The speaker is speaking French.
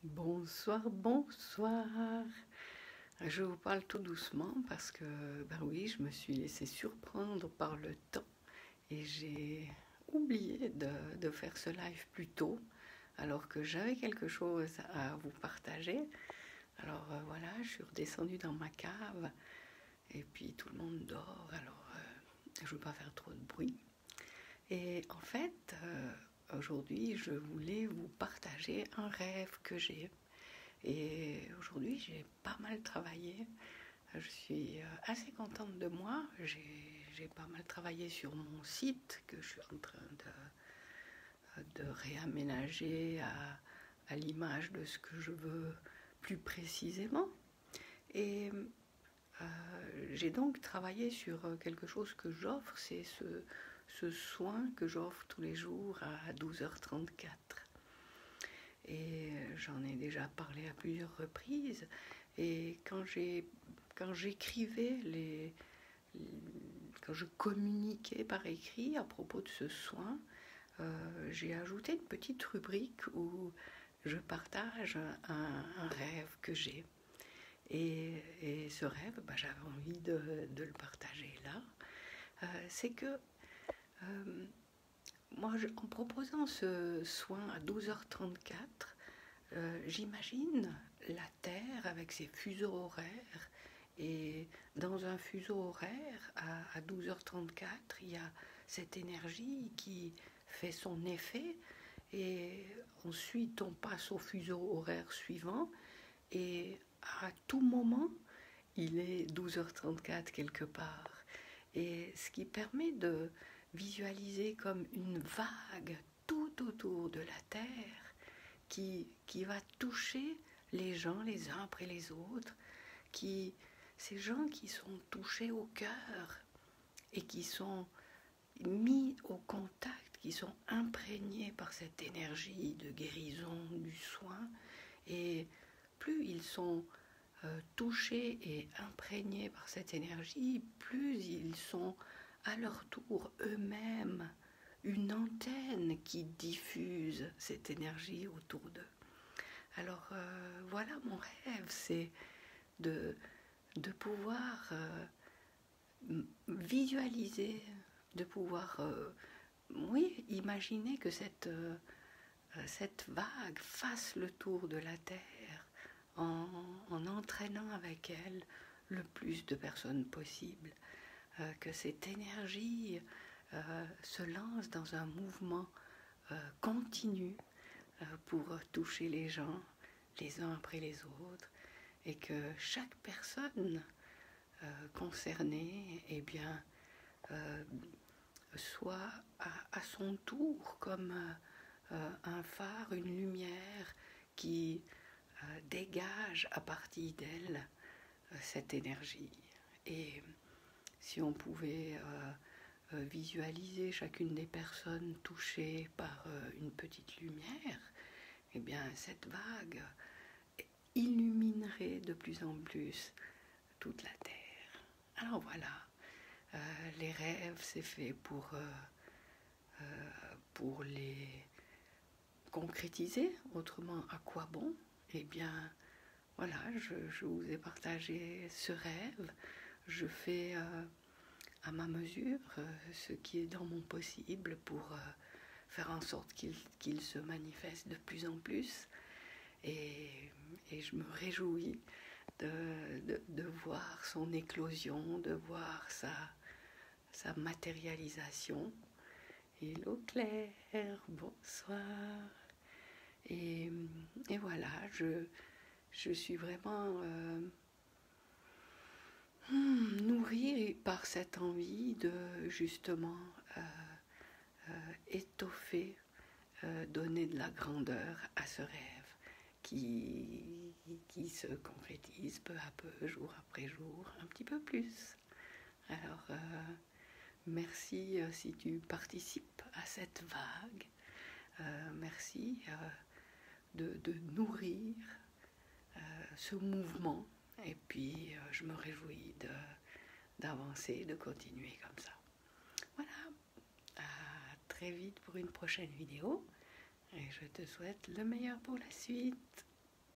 Bonsoir, bonsoir. Je vous parle tout doucement parce que, ben oui, je me suis laissée surprendre par le temps et j'ai oublié de faire ce live plus tôt alors que j'avais quelque chose à vous partager. Alors voilà, je suis redescendue dans ma cave et puis tout le monde dort, alors je ne veux pas faire trop de bruit. Et en fait, aujourd'hui, je voulais vous partager un rêve que j'ai. Et aujourd'hui, j'ai pas mal travaillé. Je suis assez contente de moi. J'ai pas mal travaillé sur mon site que je suis en train de réaménager à l'image de ce que je veux plus précisément. Et j'ai donc travaillé sur quelque chose que j'offre, c'est ce soin que j'offre tous les jours à 12h34. Et j'en ai déjà parlé à plusieurs reprises. Et quand j'écrivais quand je communiquais par écrit à propos de ce soin, j'ai ajouté une petite rubrique où je partage un rêve que j'ai. Et ce rêve, j'avais envie de le partager là. C'est que moi, en proposant ce soin à 12h34, j'imagine la Terre avec ses fuseaux horaires. Et dans un fuseau horaire, à 12h34, il y a cette énergie qui fait son effet. Et ensuite, on passe au fuseau horaire suivant. Et à tout moment, il est 12h34 quelque part. Et ce qui permet de visualiser comme une vague tout autour de la Terre qui va toucher les gens les uns après les autres, ces gens qui sont touchés au cœur et qui sont mis au contact, qui sont imprégnés par cette énergie de guérison, du soin, et plus ils sont touchés et imprégnés par cette énergie, plus ils sont à leur tour eux-mêmes une antenne qui diffuse cette énergie autour d'eux. Alors voilà, mon rêve, c'est de pouvoir visualiser, de pouvoir, oui, imaginer que cette vague fasse le tour de la Terre en entraînant avec elle le plus de personnes possible, que cette énergie se lance dans un mouvement continu pour toucher les gens les uns après les autres, et que chaque personne concernée soit à son tour comme un phare, une lumière qui dégage à partir d'elle cette énergie. Et si on pouvait visualiser chacune des personnes touchées par une petite lumière, eh bien cette vague illuminerait de plus en plus toute la Terre. Alors voilà, les rêves, c'est fait pour les concrétiser. Autrement, à quoi bon? Eh bien, voilà, je vous ai partagé ce rêve. Je fais à ma mesure ce qui est dans mon possible pour faire en sorte qu'il se manifeste de plus en plus. Et je me réjouis de voir son éclosion, de voir sa matérialisation. Hello Claire, bonsoir. Et voilà, je suis vraiment nourrie par cette envie de justement étoffer, donner de la grandeur à ce rêve qui se concrétise peu à peu, jour après jour, un petit peu plus. Alors, merci si tu participes à cette vague. Merci de nourrir ce mouvement. Et puis, je me réjouis d'avancer, de continuer comme ça. Voilà. À très vite pour une prochaine vidéo. Et je te souhaite le meilleur pour la suite.